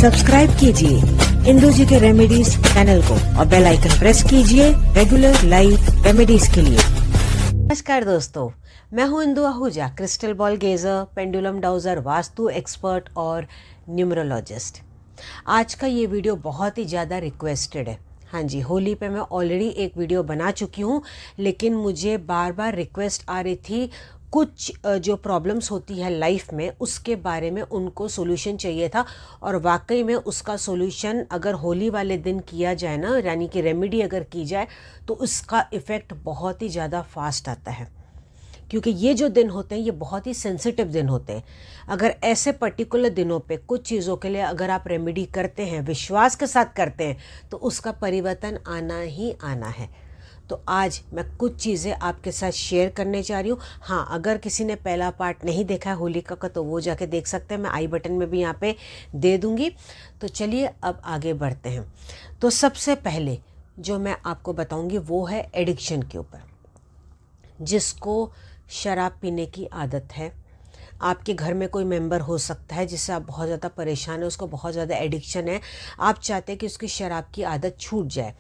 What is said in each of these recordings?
Subscribe कीजिए इंदु जी के remedies channel को और बेल आइकन प्रेस कीजिए रेगुलर लाइव रेमेडीज के लिए। नमस्कार दोस्तों, मैं हूं Indu Ahuja, crystal ball gazer, pendulum dowser, vastu expert और न्यूमरोलॉजिस्ट। आज का ये वीडियो बहुत ही ज़्यादा रिक्वेस्टेड है। हाँ जी, होली पे मैं ऑलरेडी एक वीडियो बना चुकी हूँ, लेकिन मुझे बार बार रिक्वेस्ट आ रही थी कुछ जो प्रॉब्लम्स होती है लाइफ में उसके बारे में उनको सॉल्यूशन चाहिए था। और वाकई में उसका सॉल्यूशन अगर होली वाले दिन किया जाए ना, यानी कि रेमेडी अगर की जाए, तो उसका इफ़ेक्ट बहुत ही ज़्यादा फास्ट आता है। क्योंकि ये जो दिन होते हैं ये बहुत ही सेंसिटिव दिन होते हैं। अगर ऐसे पर्टिकुलर दिनों पे कुछ चीज़ों के लिए अगर आप रेमेडी करते हैं, विश्वास के साथ करते हैं, तो उसका परिवर्तन आना ही आना है। तो आज मैं कुछ चीज़ें आपके साथ शेयर करने जा रही हूँ। हाँ, अगर किसी ने पहला पार्ट नहीं देखा है होलिका का, तो वो जाके देख सकते हैं, मैं आई बटन में भी यहाँ पे दे दूँगी। तो चलिए अब आगे बढ़ते हैं। तो सबसे पहले जो मैं आपको बताऊँगी वो है एडिक्शन के ऊपर। जिसको शराब पीने की आदत है, आपके घर में कोई मेंबर हो सकता है जिससे आप बहुत ज़्यादा परेशान है, उसको बहुत ज़्यादा एडिक्शन है, आप चाहते हैं कि उसकी शराब की आदत छूट जाए।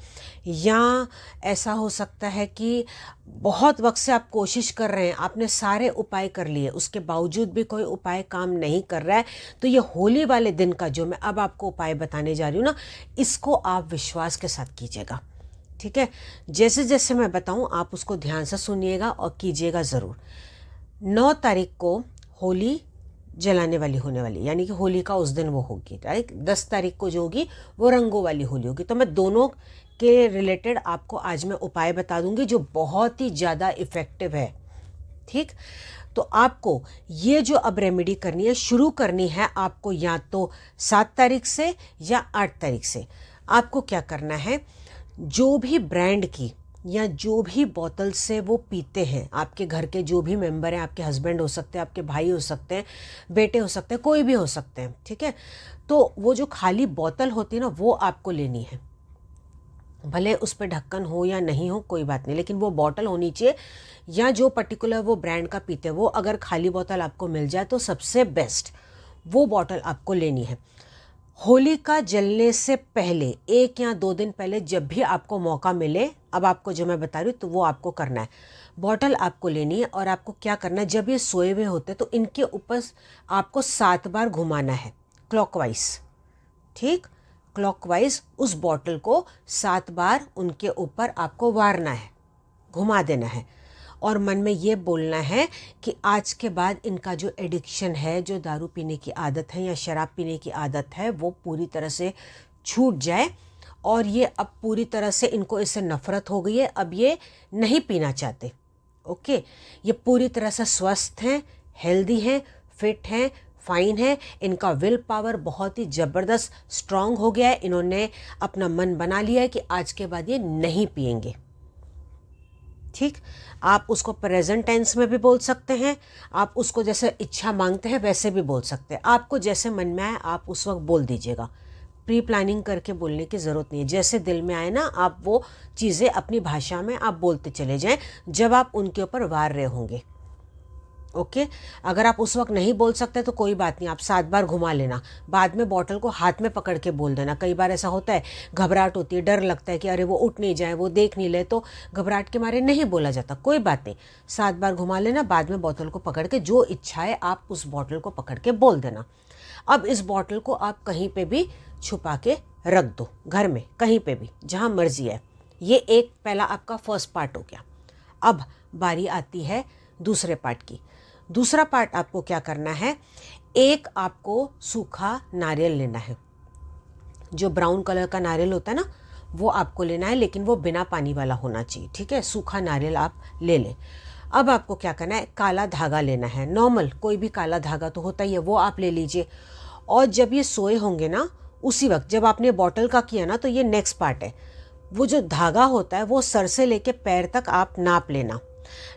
या ऐसा हो सकता है कि बहुत वक्त से आप कोशिश कर रहे हैं, आपने सारे उपाय कर लिए, उसके बावजूद भी कोई उपाय काम नहीं कर रहा है। तो ये होली वाले दिन का जो मैं अब आपको उपाय बताने जा रही हूँ ना, इसको आप विश्वास के साथ कीजिएगा। ठीक है, जैसे जैसे मैं बताऊँ आप उसको ध्यान से सुनिएगा और कीजिएगा ज़रूर। 9 तारीख को होली जलाने वाली होने वाली, यानी कि होली का उस दिन वो होगी, राइट। 10 तारीख को जो होगी वो रंगों वाली होली होगी। तो मैं दोनों के रिलेटेड आपको आज मैं उपाय बता दूंगी जो बहुत ही ज़्यादा इफ़ेक्टिव है। ठीक, तो आपको ये जो अब रेमेडी करनी है, शुरू करनी है आपको या तो 7 तारीख से या 8 तारीख से। आपको क्या करना है, जो भी ब्रांड की या जो भी बोतल से वो पीते हैं, आपके घर के जो भी मेंबर हैं, आपके हस्बैंड हो सकते हैं, आपके भाई हो सकते हैं, बेटे हो सकते हैं, कोई भी हो सकते हैं, ठीक है। तो वो जो खाली बोतल होती है ना, वो आपको लेनी है। भले उस पर ढक्कन हो या नहीं हो कोई बात नहीं, लेकिन वो बोतल होनी चाहिए। या जो पर्टिकुलर वो ब्रांड का पीते हैं, वो अगर खाली बोतल आपको मिल जाए तो सबसे बेस्ट वो बोतल आपको लेनी है। होलिका जलने से पहले 1 या 2 दिन पहले जब भी आपको मौका मिले, अब आपको जो मैं बता रही हूँ तो वो आपको करना है। बॉटल आपको लेनी है और आपको क्या करना है, जब ये सोए हुए होते हैं तो इनके ऊपर आपको 7 बार घुमाना है, क्लॉकवाइज। ठीक, क्लॉकवाइज उस बॉटल को 7 बार उनके ऊपर आपको वारना है, घुमा देना है। और मन में ये बोलना है कि आज के बाद इनका जो एडिक्शन है, जो दारू पीने की आदत है या शराब पीने की आदत है, वो पूरी तरह से छूट जाए। और ये अब पूरी तरह से इनको इससे नफ़रत हो गई है, अब ये नहीं पीना चाहते। ओके, ये पूरी तरह से स्वस्थ हैं, हेल्दी हैं, फिट हैं, फाइन है। इनका विल पावर बहुत ही ज़बरदस्त स्ट्रांग हो गया है। इन्होंने अपना मन बना लिया है कि आज के बाद ये नहीं पिएंगे। ठीक, आप उसको प्रेजेंट टेंस में भी बोल सकते हैं, आप उसको जैसे इच्छा मांगते हैं वैसे भी बोल सकते हैं। आपको जैसे मन में आए आप उस वक्त बोल दीजिएगा। प्री प्लानिंग करके बोलने की ज़रूरत नहीं है, जैसे दिल में आए ना, आप वो चीज़ें अपनी भाषा में आप बोलते चले जाएं जब आप उनके ऊपर वार रहे होंगे। ओके, अगर आप उस वक्त नहीं बोल सकते तो कोई बात नहीं, आप 7 बार घुमा लेना, बाद में बॉटल को हाथ में पकड़ के बोल देना। कई बार ऐसा होता है, घबराहट होती है, डर लगता है कि अरे वो उठ नहीं जाए, वो देख नहीं ले, तो घबराहट के मारे नहीं बोला जाता। कोई बात नहीं, 7 बार घुमा लेना, बाद में बोतल को पकड़ के जो इच्छा है आप उस बॉटल को पकड़ के बोल देना। अब इस बॉटल को आप कहीं पर भी छुपा के रख दो, घर में कहीं पर भी, जहाँ मर्जी है। ये एक पहला आपका फर्स्ट पार्ट हो गया। अब बारी आती है दूसरे पार्ट की। दूसरा पार्ट आपको क्या करना है, एक आपको सूखा नारियल लेना है। जो ब्राउन कलर का नारियल होता है ना, वो आपको लेना है, लेकिन वो बिना पानी वाला होना चाहिए। ठीक है, सूखा नारियल आप ले लें। अब आपको क्या करना है, काला धागा लेना है। नॉर्मल कोई भी काला धागा तो होता ही है, वो आप ले लीजिए। और जब ये सोए होंगे ना, उसी वक्त जब आपने बॉटल का किया ना, तो ये नेक्स्ट पार्ट है। वो जो धागा होता है वो सर से लेके पैर तक आप नाप लेना।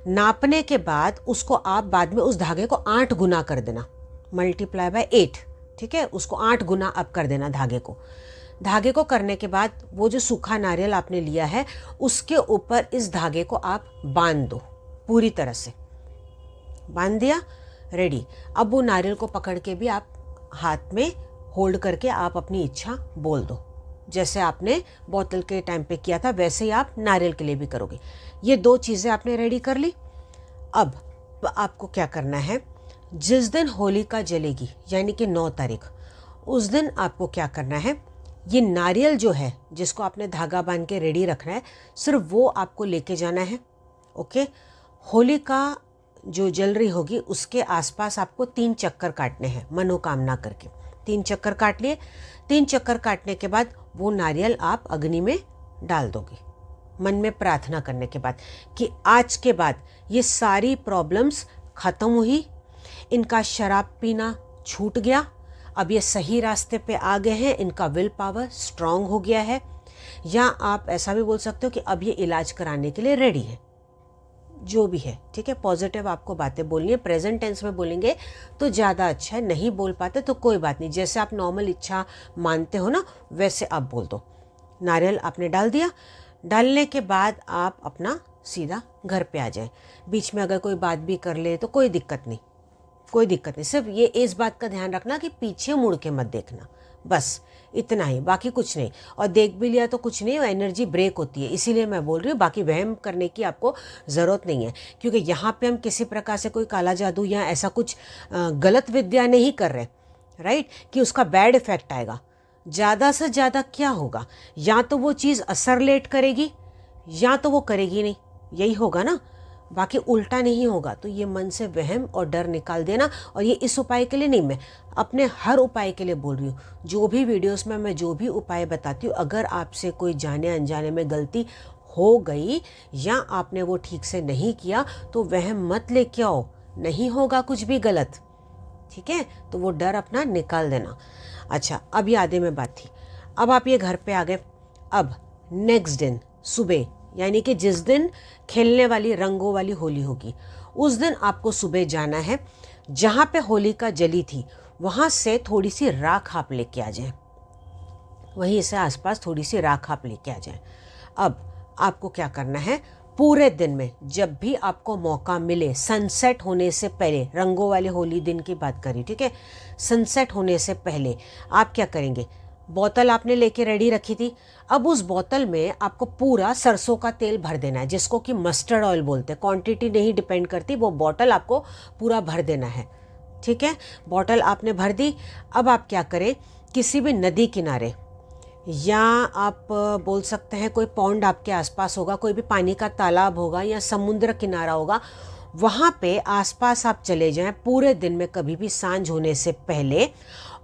नापने के बाद उसको आप बाद में उस धागे को 8 गुना कर देना, मल्टीप्लाई बाय 8। ठीक है, उसको 8 गुना आप कर देना धागे को करने के बाद वो जो सूखा नारियल आपने लिया है उसके ऊपर इस धागे को आप बांध दो, पूरी तरह से बांध दिया, रेडी। अब वो नारियल को पकड़ के भी आप हाथ में होल्ड करके आप अपनी इच्छा बोल दो। जैसे आपने बोतल के टाइम पे किया था वैसे ही आप नारियल के लिए भी करोगे। ये 2 चीज़ें आपने रेडी कर ली। अब आपको क्या करना है, जिस दिन होलिका जलेगी यानी कि 9 तारीख, उस दिन आपको क्या करना है, ये नारियल जो है जिसको आपने धागा बांध के रेडी रखना है, सिर्फ वो आपको लेके जाना है। ओके, होलिका जो जल रही होगी उसके आसपास आपको 3 चक्कर काटने हैं मनोकामना करके। 3 चक्कर काट लिए। 3 चक्कर काटने के बाद वो नारियल आप अग्नि में डाल दोगे, मन में प्रार्थना करने के बाद कि आज के बाद ये सारी प्रॉब्लम्स ख़त्म हुई, इनका शराब पीना छूट गया, अब ये सही रास्ते पे आ गए हैं, इनका विल पावर स्ट्रांग हो गया है। या आप ऐसा भी बोल सकते हो कि अब ये इलाज कराने के लिए रेडी है। जो भी है, ठीक है, पॉजिटिव आपको बातें बोलनी है। प्रेजेंट टेंस में बोलेंगे तो ज़्यादा अच्छा है, नहीं बोल पाते तो कोई बात नहीं, जैसे आप नॉर्मल इच्छा मानते हो ना वैसे आप बोल दो। नारियल आपने डाल दिया। डालने के बाद आप अपना सीधा घर पे आ जाएं। बीच में अगर कोई बात भी कर ले तो कोई दिक्कत नहीं, कोई दिक्कत नहीं। सिर्फ ये इस बात का ध्यान रखना कि पीछे मुड़ के मत देखना, बस इतना ही, बाकी कुछ नहीं। और देख भी लिया तो कुछ नहीं, एनर्जी ब्रेक होती है, इसीलिए मैं बोल रही हूँ। बाकी वहम करने की आपको ज़रूरत नहीं है, क्योंकि यहाँ पे हम किसी प्रकार से कोई काला जादू या ऐसा कुछ गलत विद्या नहीं कर रहे, राइट, कि उसका बैड इफेक्ट आएगा। ज़्यादा से ज़्यादा क्या होगा, या तो वो चीज़ असर लेट करेगी या तो वो करेगी नहीं, यही होगा ना, बाकी उल्टा नहीं होगा। तो ये मन से वहम और डर निकाल देना। और ये इस उपाय के लिए नहीं, मैं अपने हर उपाय के लिए बोल रही हूँ। जो भी वीडियोस में मैं जो भी उपाय बताती हूँ, अगर आपसे कोई जाने अनजाने में गलती हो गई या आपने वो ठीक से नहीं किया तो वहम मत लेके आओ, नहीं होगा कुछ भी गलत, ठीक है। तो वो डर अपना निकाल देना। अच्छा, अब ये आधे में बात थी। अब आप ये घर पे आ गए। अब नेक्स्ट दिन सुबह, यानी कि जिस दिन खेलने वाली रंगों वाली होली होगी, उस दिन आपको सुबह जाना है। जहाँ पे होलिका जली थी वहाँ से थोड़ी सी राख आप लेके आ जाएं, वहीं से आसपास थोड़ी सी राख आप लेके आ जाएं। अब आपको क्या करना है, पूरे दिन में जब भी आपको मौका मिले, सनसेट होने से पहले, रंगों वाली होली दिन की बात करी, ठीक है, सनसेट होने से पहले आप क्या करेंगे, बोतल आपने लेके रेडी रखी थी, अब उस बोतल में आपको पूरा सरसों का तेल भर देना है, जिसको कि मस्टर्ड ऑयल बोलते हैं। क्वांटिटी नहीं डिपेंड करती, वो बोतल आपको पूरा भर देना है, ठीक है। बोतल आपने भर दी। अब आप क्या करें, किसी भी नदी किनारे या आप बोल सकते हैं कोई पॉन्ड आपके आसपास होगा, कोई भी पानी का तालाब होगा या समुद्र किनारा होगा, वहाँ पे आसपास आप चले जाएं पूरे दिन में, कभी भी सांझ होने से पहले।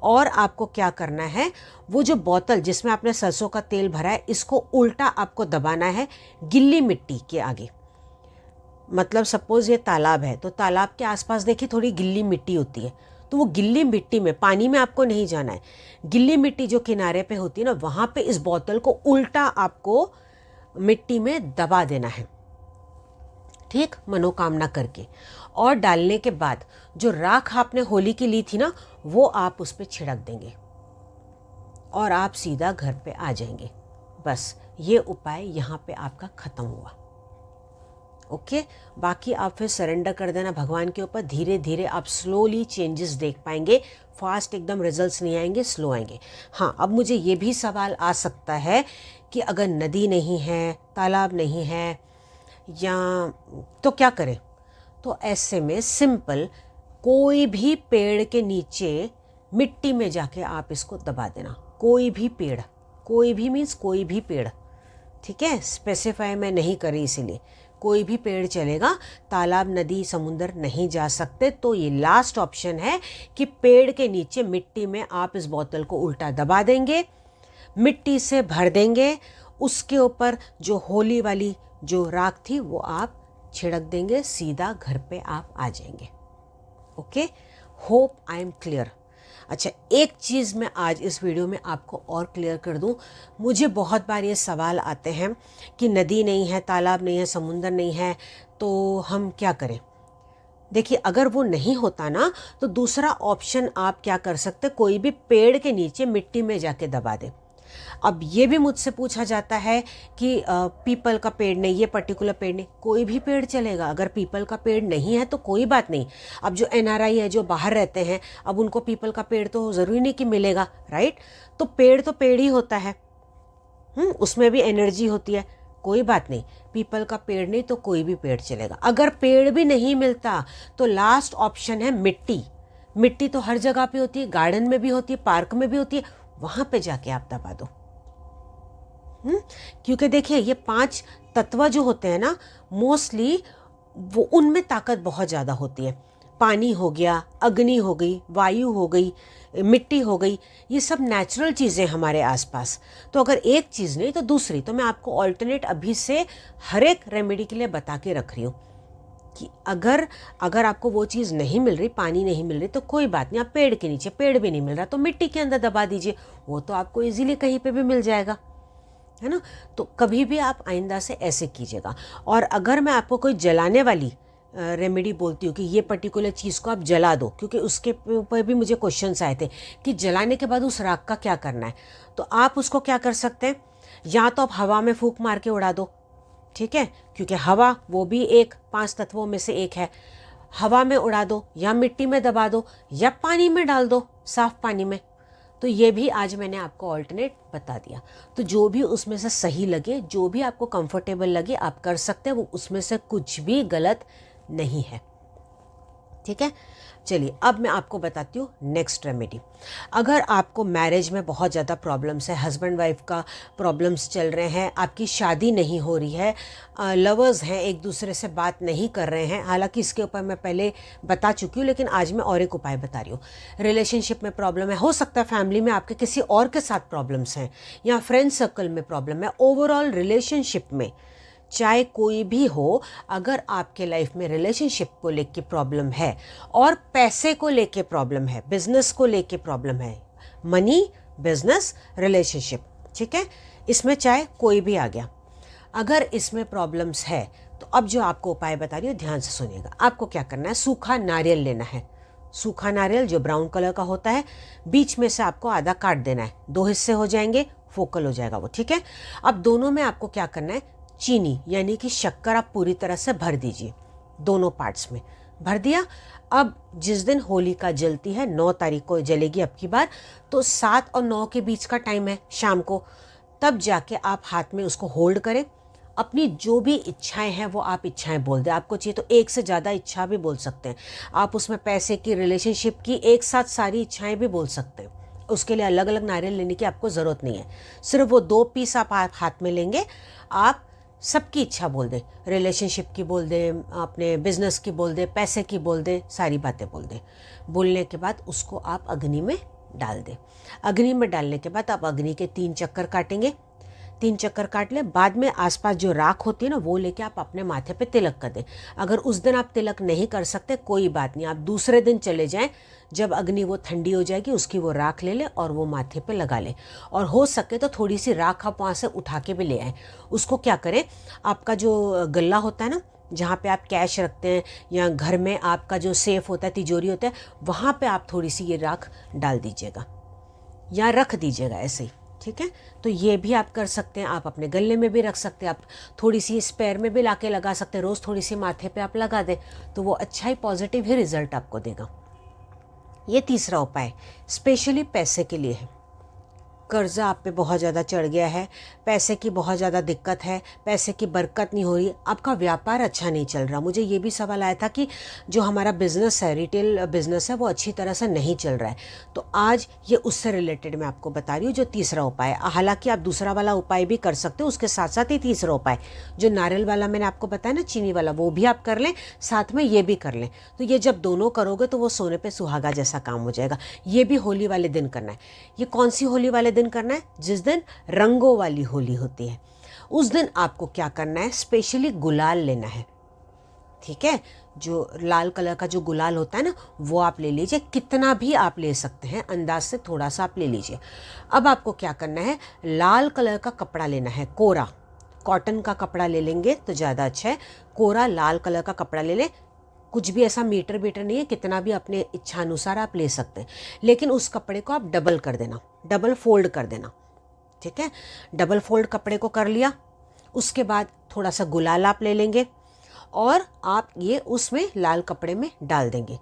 और आपको क्या करना है, वो जो बोतल जिसमें आपने सरसों का तेल भरा है, इसको उल्टा आपको दबाना है गिल्ली मिट्टी के आगे। मतलब सपोज ये तालाब है तो तालाब के आसपास देखिए थोड़ी गिल्ली मिट्टी होती है, तो वो गिल्ली मिट्टी में, पानी में आपको नहीं जाना है, गिल्ली मिट्टी जो किनारे पे होती है ना, वहाँ पे इस बोतल को उल्टा आपको मिट्टी में दबा देना है, ठीक, मनोकामना करके। और डालने के बाद जो राख आपने होली की ली थी ना, वो आप उस पर छिड़क देंगे और आप सीधा घर पे आ जाएंगे। बस ये उपाय यहाँ पे आपका ख़त्म हुआ। ओके, बाकी आप फिर सरेंडर कर देना भगवान के ऊपर। धीरे धीरे आप स्लोली चेंजेस देख पाएंगे, फास्ट एकदम रिजल्ट्स नहीं आएंगे, स्लो आएंगे। हाँ, अब मुझे ये भी सवाल आ सकता है कि अगर नदी नहीं है, तालाब नहीं है, या तो क्या करें। तो ऐसे में सिंपल, कोई भी पेड़ के नीचे मिट्टी में जाके आप इसको दबा देना। कोई भी पेड़, कोई भी मीन्स कोई भी पेड़, ठीक है, स्पेसिफाई मैं नहीं करी इसीलिए, कोई भी पेड़ चलेगा। तालाब, नदी, समुंदर नहीं जा सकते। तो ये लास्ट ऑप्शन है कि पेड़ के नीचे मिट्टी में आप इस बोतल को उल्टा दबा देंगे, मिट्टी से भर देंगे, उसके ऊपर जो होली वाली जो राख थी वो आप छिड़क देंगे, सीधा घर पे आप आ जाएंगे। Okay, hope I am clear. अच्छा, एक चीज़ मैं आज इस वीडियो में आपको और क्लियर कर दूं। मुझे बहुत बार ये सवाल आते हैं कि नदी नहीं है, तालाब नहीं है, समुंदर नहीं है, तो हम क्या करें। देखिए, अगर वो नहीं होता ना तो दूसरा ऑप्शन आप क्या कर सकते, कोई भी पेड़ के नीचे मिट्टी में जाके दबा दें। अब ये भी मुझसे पूछा जाता है कि पीपल का पेड़ नहीं, ये पर्टिकुलर पेड़ नहीं, कोई भी पेड़ चलेगा। अगर पीपल का पेड़ नहीं है तो कोई बात नहीं। अब जो एनआरआई है, जो बाहर रहते हैं, अब उनको पीपल का पेड़ तो ज़रूरी नहीं कि मिलेगा, राइट। तो पेड़ ही होता है, उसमें भी एनर्जी होती है, कोई बात नहीं। पीपल का पेड़ नहीं तो कोई भी पेड़ चलेगा। अगर पेड़ भी नहीं मिलता तो लास्ट ऑप्शन है मिट्टी। मिट्टी तो हर जगह पे होती है, गार्डन में भी होती है, पार्क में भी होती है, वहां पे जाके आप दबा दो। क्योंकि देखिए ये 5 तत्व जो होते हैं ना, मोस्टली वो उनमें ताकत बहुत ज़्यादा होती है। पानी हो गया, अग्नि हो गई, वायु हो गई, मिट्टी हो गई, ये सब नेचुरल चीज़ें हमारे आसपास। तो अगर एक चीज़ नहीं तो दूसरी, तो मैं आपको ऑल्टरनेट अभी से हर एक रेमेडी के लिए बता के रख रही हूँ कि अगर आपको वो चीज़ नहीं मिल रही, पानी नहीं मिल रही, तो कोई बात नहीं, आप पेड़ के नीचे, पेड़ भी नहीं मिल रहा तो मिट्टी के अंदर दबा दीजिए, वो तो आपको इजीली कहीं पे भी मिल जाएगा, है ना। तो कभी भी आप आइंदा से ऐसे कीजिएगा। और अगर मैं आपको कोई जलाने वाली रेमेडी बोलती हूँ कि ये पर्टिकुलर चीज़ को आप जला दो, क्योंकि उसके ऊपर भी मुझे क्वेश्चंस आए थे कि जलाने के बाद उस राख का क्या करना है, तो आप उसको क्या कर सकते हैं, या तो आप हवा में फूंक मार के उड़ा दो, ठीक है, क्योंकि हवा वो भी एक 5 तत्वों में से एक है। हवा में उड़ा दो, या मिट्टी में दबा दो, या पानी में डाल दो, साफ पानी में। तो ये भी आज मैंने आपको ऑल्टरनेट बता दिया। तो जो भी उसमें से सही लगे, जो भी आपको कंफर्टेबल लगे, आप कर सकते हैं, वो उसमें से कुछ भी गलत नहीं है, ठीक है। चलिए अब मैं आपको बताती हूँ नेक्स्ट रेमेडी। अगर आपको मैरिज में बहुत ज़्यादा प्रॉब्लम्स है, हस्बैंड वाइफ का प्रॉब्लम्स चल रहे हैं, आपकी शादी नहीं हो रही है, लवर्स हैं, एक दूसरे से बात नहीं कर रहे हैं, हालांकि इसके ऊपर मैं पहले बता चुकी हूँ, लेकिन आज मैं और एक उपाय बता रही हूँ। रिलेशनशिप में प्रॉब्लम है, हो सकता है फैमिली में आपके किसी और के साथ प्रॉब्लम्स हैं, या फ्रेंड सर्कल में प्रॉब्लम है, ओवरऑल रिलेशनशिप में, चाहे कोई भी हो, अगर आपके लाइफ में रिलेशनशिप को लेके प्रॉब्लम है और पैसे को लेके प्रॉब्लम है, बिजनेस को लेके प्रॉब्लम है, मनी, बिजनेस, रिलेशनशिप, ठीक है, इसमें चाहे कोई भी आ गया, अगर इसमें प्रॉब्लम्स है तो अब जो आपको उपाय बता रही हूँ ध्यान से सुनिएगा। आपको क्या करना है, सूखा नारियल लेना है। सूखा नारियल जो ब्राउन कलर का होता है, बीच में से आपको आधा काट देना है, 2 हिस्से हो जाएंगे, फोकल हो जाएगा वो, ठीक है। अब दोनों में आपको क्या करना है, चीनी यानी कि शक्कर आप पूरी तरह से भर दीजिए, दोनों पार्ट्स में भर दिया। अब जिस दिन होलिका जलती है, 9 तारीख को जलेगी अब की बार, तो 7 और 9 के बीच का टाइम है शाम को, तब जाके आप हाथ में उसको होल्ड करें। अपनी जो भी इच्छाएं हैं वो आप इच्छाएं बोल दें। आपको चाहिए तो एक से ज़्यादा इच्छा भी बोल सकते हैं आप, उसमें पैसे की, रिलेशनशिप की, एक साथ सारी इच्छाएं भी बोल सकते हैं। उसके लिए अलग अलग नारियल लेने की आपको ज़रूरत नहीं है, सिर्फ वो 2 पीस आप हाथ में लेंगे, आप सबकी इच्छा बोल दें, रिलेशनशिप की बोल दें, अपने बिजनेस की बोल दें, पैसे की बोल दें, सारी बातें बोल दें। बोलने के बाद उसको आप अग्नि में डाल दें। अग्नि में डालने के बाद आप अग्नि के 3 चक्कर काटेंगे, 3 चक्कर काट लें। बाद में आसपास जो राख होती है ना, वो लेके आप अपने माथे पे तिलक कर दें। अगर उस दिन आप तिलक नहीं कर सकते कोई बात नहीं, आप दूसरे दिन चले जाएं, जब अग्नि वो ठंडी हो जाएगी उसकी वो राख ले लें और वो माथे पे लगा लें। और हो सके तो थोड़ी सी राख आप वहाँ से उठा के भी ले आएँ। उसको क्या करें, आपका जो गल्ला होता है ना, जहाँ पे आप कैश रखते हैं, या घर में आपका जो सेफ होता है, तिजोरी होता है, वहाँ पे आप थोड़ी सी ये राख डाल दीजिएगा या रख दीजिएगा ऐसे ही, ठीक है। तो ये भी आप कर सकते हैं, आप अपने गले में भी रख सकते हैं, आप थोड़ी सी स्पेयर में भी लाके लगा सकते हैं, रोज़ थोड़ी सी माथे पे आप लगा दें तो वो अच्छा ही पॉजिटिव ही रिजल्ट आपको देगा। ये तीसरा उपाय स्पेशली पैसे के लिए है। कर्जा आप पे बहुत ज़्यादा चढ़ गया है, पैसे की बहुत ज़्यादा दिक्कत है, पैसे की बरकत नहीं हो रही, आपका व्यापार अच्छा नहीं चल रहा। मुझे ये भी सवाल आया था कि जो हमारा बिज़नेस है, रिटेल बिज़नेस है, वो अच्छी तरह से नहीं चल रहा है। तो आज ये उससे रिलेटेड मैं आपको बता रही हूँ जो तीसरा उपाय है। हालांकि आप दूसरा वाला उपाय भी कर सकते हो, उसके साथ साथ ही तीसरा उपाय जो नारियल वाला मैंने आपको बताया ना, चीनी वाला, वो भी आप कर लें, साथ में ये भी कर लें। तो ये जब दोनों करोगे तो वो सोने पे सुहागा जैसा काम हो जाएगा। ये भी होली वाले दिन करना है। ये कौन सी होली वाले दिन करना है, जिस दिन रंगों वाली होली होती है। उस दिन आपको क्या करना है, स्पेशली गुलाल लेना है, ठीक है। जो लाल कलर का जो गुलाल होता है ना, वो आप ले लीजिए, कितना भी आप ले सकते हैं, अंदाज से थोड़ा सा आप ले लीजिए। अब आपको क्या करना है, लाल कलर का कपड़ा लेना है, कोरा कॉटन का कपड़ा ले लेंगे तो ज़्यादा अच्छा है। कोरा लाल कलर का कपड़ा ले लें, कुछ भी ऐसा मीटर नहीं है, कितना भी अपने इच्छा अनुसार आप ले सकते हैं, लेकिन उस कपड़े को आप डबल कर देना, डबल फोल्ड कर देना, ठीक है, डबल फोल्ड कपड़े को कर लिया। उसके बाद थोड़ा सा गुलाल आप ले लेंगे और आप ये उसमें लाल कपड़े में डाल देंगे।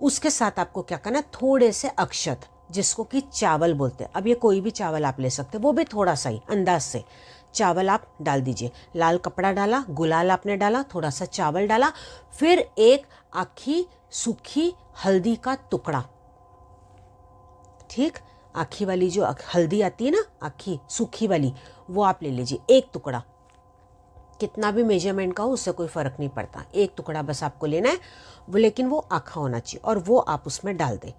उसके साथ आपको क्या करना है, थोड़े से अक्षत, जिसको कि चावल बोलते हैं, अब ये कोई भी चावल आप ले सकते हैं, वो भी थोड़ा सा ही अंदाज से चावल आप डाल दीजिए। लाल कपड़ा डाला, गुलाल आपने डाला, थोड़ा सा चावल डाला, फिर एक आखी सूखी हल्दी का टुकड़ा, ठीक, आखी वाली जो हल्दी आती है ना, आखी सूखी वाली, वो आप ले लीजिए, एक टुकड़ा। कितना भी मेजरमेंट का हो उससे कोई फ़र्क नहीं पड़ता, एक टुकड़ा बस आपको लेना है वो, लेकिन वो आखा होना चाहिए, और वो आप उसमें डाल दें।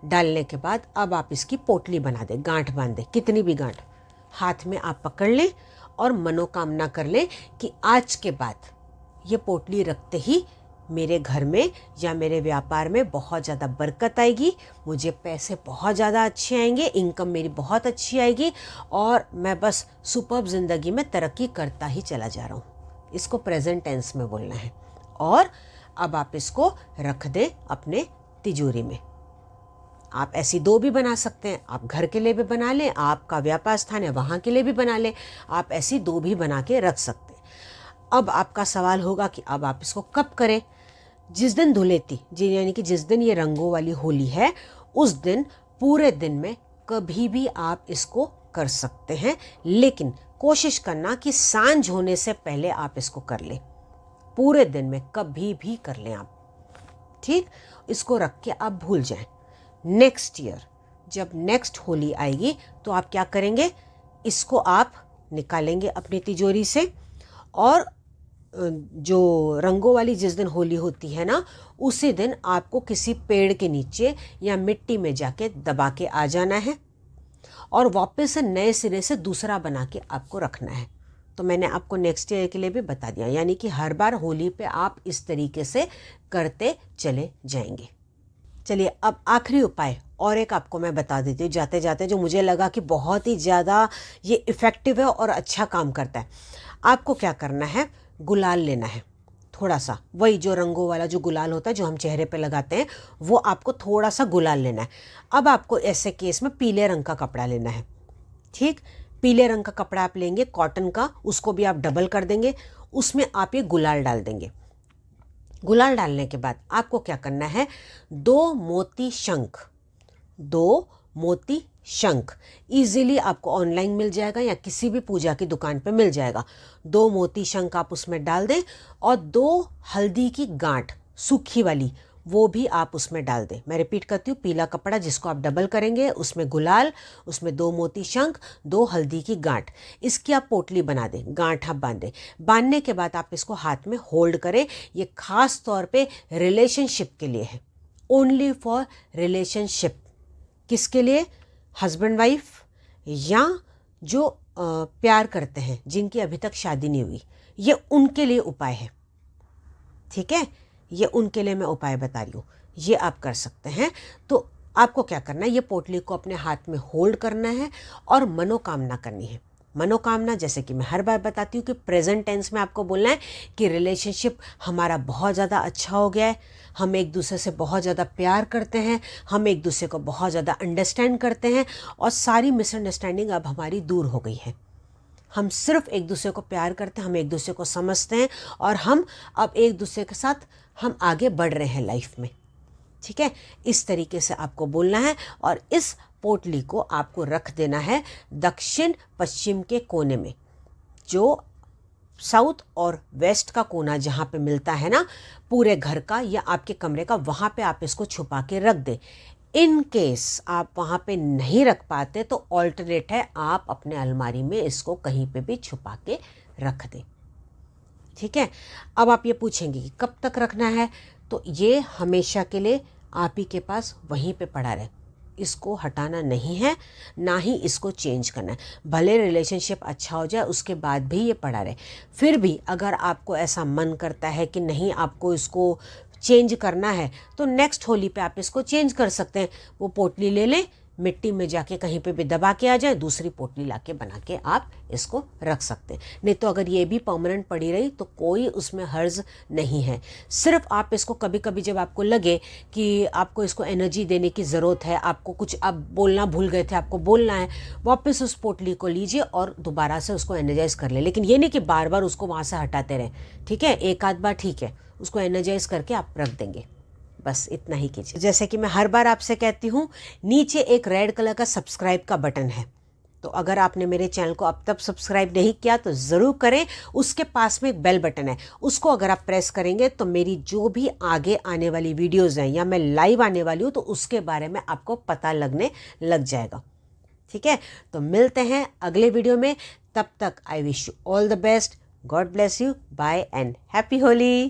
डालने के बाद अब आप इसकी पोटली बना दें, गांठ बांध दें, कितनी भी गांठ हाथ में आप पकड़ लें और मनोकामना कर लें कि आज के बाद ये पोटली रखते ही मेरे घर में या मेरे व्यापार में बहुत ज़्यादा बरकत आएगी, मुझे पैसे बहुत ज़्यादा अच्छे आएंगे, इनकम मेरी बहुत अच्छी आएगी और मैं बस सुपर्ब ज़िंदगी में तरक्की करता ही चला जा रहा हूँ। इसको प्रेजेंट टेंस में बोलना है। और अब आप इसको रख दें अपने तिजोरी में। आप ऐसी 2 भी बना सकते हैं, आप घर के लिए भी बना लें, आपका व्यापार स्थान है वहाँ के लिए भी बना लें, आप ऐसी 2 भी बना के रख सकते हैं। अब आपका सवाल होगा कि अब आप इसको कब करें। जिस दिन धुलेती जी, यानी कि जिस दिन ये रंगों वाली होली है, उस दिन पूरे दिन में कभी भी आप इसको कर सकते हैं, लेकिन कोशिश करना कि सांझ होने से पहले आप इसको कर लें। पूरे दिन में कभी भी कर लें आप, ठीक। इसको रख के आप भूल जाएं। नेक्स्ट ईयर जब नेक्स्ट होली आएगी तो आप क्या करेंगे, इसको आप निकालेंगे अपनी तिजोरी से, और जो रंगों वाली जिस दिन होली होती है ना, उसी दिन आपको किसी पेड़ के नीचे या मिट्टी में जाके दबा के आ जाना है और वापस से नए सिरे से दूसरा बना के आपको रखना है। तो मैंने आपको नेक्स्ट ईयर के लिए भी बता दिया, यानी कि हर बार होली पे आप इस तरीके से करते चले जाएंगे। चलिए अब आखिरी उपाय और एक आपको मैं बता देती हूँ जाते जाते, जो मुझे लगा कि बहुत ही ज़्यादा ये इफ़ेक्टिव है और अच्छा काम करता है। आपको क्या करना है, गुलाल लेना है थोड़ा सा, वही जो रंगों वाला जो गुलाल होता है जो हम चेहरे पे लगाते हैं, वो आपको थोड़ा सा गुलाल लेना है। अब आपको ऐसे केस में पीले रंग का कपड़ा लेना है, ठीक। पीले रंग का कपड़ा आप लेंगे कॉटन का, उसको भी आप डबल कर देंगे, उसमें आप ये गुलाल डाल देंगे। गुलाल डालने के बाद आपको क्या करना है, 2 मोती शंख इजीली आपको ऑनलाइन मिल जाएगा या किसी भी पूजा की दुकान पे मिल जाएगा। 2 मोती शंख आप उसमें डाल दें और 2 हल्दी की गांठ सूखी वाली, वो भी आप उसमें डाल दें। मैं रिपीट करती हूँ, पीला कपड़ा जिसको आप डबल करेंगे, उसमें गुलाल, उसमें 2 मोती शंख, 2 हल्दी की गांठ, इसकी आप पोटली बना दें, गांठ आप बांधें। बांधने के बाद आप इसको हाथ में होल्ड करें। ये खास तौर पे रिलेशनशिप के लिए है, ओनली फॉर रिलेशनशिप। किसके लिए, हस्बैंड वाइफ या जो प्यार करते हैं, जिनकी अभी तक शादी नहीं हुई, ये उनके लिए उपाय है, ठीक है। ये उनके लिए मैं उपाय बता रही हूँ, ये आप कर सकते हैं। तो आपको क्या करना है, ये पोटली को अपने हाथ में होल्ड करना है और मनोकामना करनी है। मनोकामना जैसे कि मैं हर बार बताती हूँ कि प्रेजेंट टेंस में आपको बोलना है कि रिलेशनशिप हमारा बहुत ज़्यादा अच्छा हो गया है, हम एक दूसरे से बहुत ज़्यादा प्यार करते हैं, हम एक दूसरे को बहुत ज़्यादा अंडरस्टैंड करते हैं और सारी मिसअंडरस्टैंडिंग अब हमारी दूर हो गई है। हम सिर्फ एक दूसरे को प्यार करते हैं, हम एक दूसरे को समझते हैं और हम अब एक दूसरे के साथ हम आगे बढ़ रहे हैं लाइफ में, ठीक है। इस तरीके से आपको बोलना है और इस पोटली को आपको रख देना है दक्षिण पश्चिम के कोने में, जो साउथ और वेस्ट का कोना जहाँ पे मिलता है ना पूरे घर का या आपके कमरे का, वहाँ पे आप इसको छुपा के रख दें। इन केस आप वहाँ पे नहीं रख पाते तो ऑल्टरनेट है, आप अपने अलमारी में इसको कहीं पे भी छुपा के रख दें, ठीक है। अब आप ये पूछेंगे कि कब तक रखना है, तो ये हमेशा के लिए आप ही के पास वहीं पे पड़ा रहे, इसको हटाना नहीं है, ना ही इसको चेंज करना है। भले रिलेशनशिप अच्छा हो जाए उसके बाद भी ये पड़ा रहे। फिर भी अगर आपको ऐसा मन करता है कि नहीं आपको इसको चेंज करना है, तो नेक्स्ट होली पे आप इसको चेंज कर सकते हैं। वो पोटली ले लें, मिट्टी में जाके कहीं पे भी दबा के आ जाए, दूसरी पोटली लाके बना के आप इसको रख सकते हैं। नहीं तो अगर ये भी परमानेंट पड़ी रही तो कोई उसमें हर्ज नहीं है। सिर्फ आप इसको कभी कभी जब आपको लगे कि आपको इसको एनर्जी देने की ज़रूरत है, आपको कुछ आप बोलना भूल गए थे, आपको बोलना है, वापस उस पोटली को लीजिए और दोबारा से उसको एनर्जाइज कर ले। लेकिन ये नहीं कि बार बार उसको वहाँ से हटाते रहें, ठीक है? एक आध बार ठीक है, उसको एनर्जाइज करके आप रख देंगे, बस इतना ही कीजिए। जैसे कि मैं हर बार आपसे कहती हूँ, नीचे एक रेड कलर का सब्सक्राइब का बटन है, तो अगर आपने मेरे चैनल को अब तक सब्सक्राइब नहीं किया तो ज़रूर करें। उसके पास में एक बेल बटन है, उसको अगर आप प्रेस करेंगे तो मेरी जो भी आगे आने वाली वीडियोज़ हैं या मैं लाइव आने वाली हूँ तो उसके बारे में आपको पता लगने लग जाएगा, ठीक है? तो मिलते हैं अगले वीडियो में, तब तक I wish you all the best, God bless you, bye and happy Holi.